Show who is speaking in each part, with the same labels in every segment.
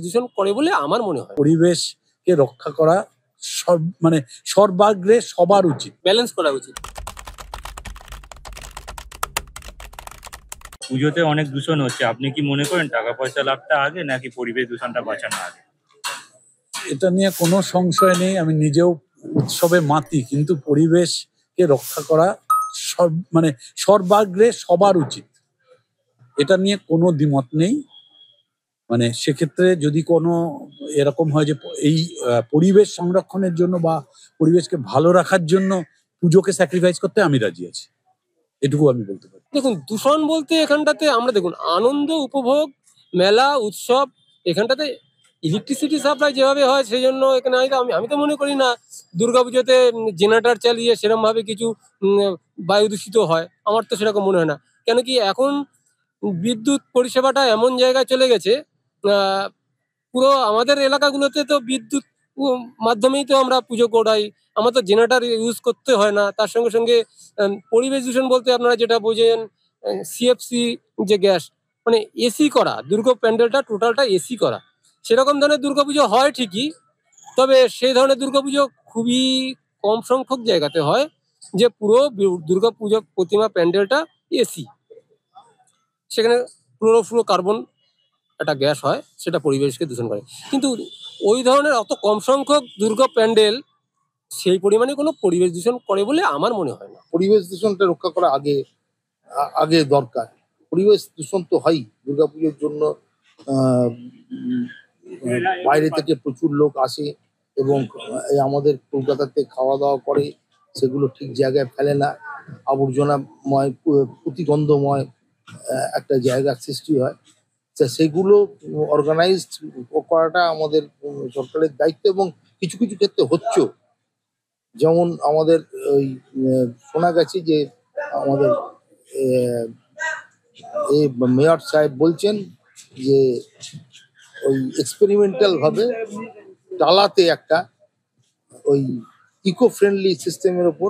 Speaker 1: দূষণ করে বলে আমার মনে হয়।
Speaker 2: পরিবেশকে রক্ষা করা সর্বাগ্রে সবার উচিত।
Speaker 1: ব্যালেন্স করা উচিত।
Speaker 3: পুজোতে অনেক দূষণ হচ্ছে, আপনি কি মনে করেন টাকা পয়সা লাভটা আগে নাকি পরিবেশ দূষণটা বাঁচানো আগে?
Speaker 2: এটা নিয়ে কোনো সংশয় নেই, আমি নিজেও উৎসবে মাতি, কিন্তু পরিবেশকে রক্ষা করা সর্বাগ্রে সবার উচিত। এটা নিয়ে কোনো দ্বিমত নেই। সেক্ষেত্রে যদি কোনো এরকম হয় যে এই পরিবেশ সংরক্ষণের জন্য বা পরিবেশকে ভালো রাখার জন্য পুজোকে স্যাক্রিফাইস করতে আমি রাজি আছি, এটুকু আমি বলতে পারি।
Speaker 1: দেখুন, দূষণ বলতে এখানটাতে আমরা দেখুন আনন্দ উপভোগ, মেলা, উৎসব, এখানটাতে ইলেকট্রিসিটি সাপ্লাই যেভাবে হয় সেই জন্য এখানে আমি তো মনে করি না দুর্গাপুজোতে জেনারেটর চালিয়ে সেরকম ভাবে কিছু বায়ু দূষিত হয়। আমার তো সেরকম মনে হয় না। কেন কি এখন বিদ্যুৎ পরিষেবাটা এমন জায়গায় চলে গেছে, পুরো আমাদের এলাকাগুলোতে তো বিদ্যুৎ মাধ্যমেই তো আমরা পুজো করাই। আমার তো জেনারেটর ইউজ করতে হয় না। তার সঙ্গে সঙ্গে পরিবেশ দূষণ বলতে আপনারা যেটা বোঝেন, সিএফসি যে গ্যাস, এসি করা দুর্গা প্যান্ডেলটা টোটালটা এসি করা, সেরকম ধরনের দুর্গাপুজো হয় ঠিকই। তবে সেই ধরনের দুর্গাপুজো খুবই কম সংখ্যক জায়গাতে হয়, যে পুরো দুর্গাপুজো প্রতিমা প্যান্ডেলটা এসি, সেখানে ফ্লোরো কার্বন একটা গ্যাস হয়, সেটা পরিবেশকে দূষণ করে। কিন্তু ওই ধরনের অত কম সংখ্যক দুর্গা প্যান্ডেল সেই পরিমাণে কোনো পরিবেশ দূষণ করে বলে আমার মনে হয় না।
Speaker 4: পরিবেশ দূষণটা রক্ষা করা আগে দরকার। পরিবেশ দূষণ তো হয়ই দুর্গাপুজোর জন্য। বাইরে থেকে প্রচুর লোক আসে এবং আমাদের কলকাতাতে খাওয়া দাওয়া করে, সেগুলো ঠিক জায়গায় ফেলে না, আবর্জনাময় প্রতিগন্ধময় একটা জায়গার সৃষ্টি হয়। সেগুলো অর্গানাইজড করাটা আমাদের সরকারের দায়িত্ব, এবং কিছু কিছু ক্ষেত্রে হচ্ছেও। যেমন আমাদের ওই শোনা গেছে যে আমাদের এই মেয়র সাহেব বলছেন যে ওই এক্সপেরিমেন্টাল ভাবে টালাতে একটা ওই ইকো ফ্রেন্ডলি সিস্টেমের ওপর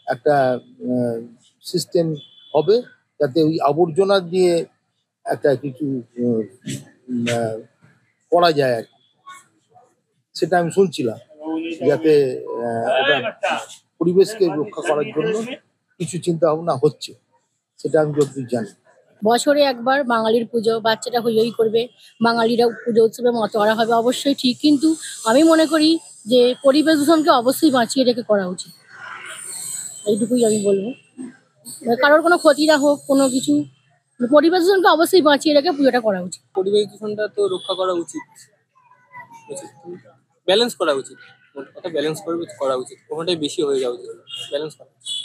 Speaker 4: একটা সিস্টেম হবে, যাতে ওই আবর্জনা দিয়ে একটা কিছু করা যায় আর কি। সেটা আমি শুনছিলাম, যাতে ওটা পরিবেশকে রক্ষা করার জন্য কিছু চিন্তা ভাবনা হচ্ছে, সেটা আমি যতদূর জানি।
Speaker 5: বছরে একবার বাঙালির পুজো, বাচ্চাটা হই করবে, বাঙালিরা পুজো উৎসবে মত করা হবে, অবশ্যই ঠিক। কিন্তু আমি মনে করি যে পরিবেশ দূষণকে অবশ্যই বাঁচিয়ে রেখে করা উচিত, এইটুকুই আমি বলবো। কারোর কোনো ক্ষতি না হোক, কোনো কিছু, পরিবেশ দূষণকে অবশ্যই বাঁচিয়ে রেখে পুজোটা করা উচিত।
Speaker 1: পরিবেশ দূষণটা তো রক্ষা করা উচিত, ব্যালেন্স করা উচিত, ব্যালেন্স করা উচিত, কোনোটাই বেশি হয়ে যাওয়া উচিত, ব্যালেন্স করা উচিত।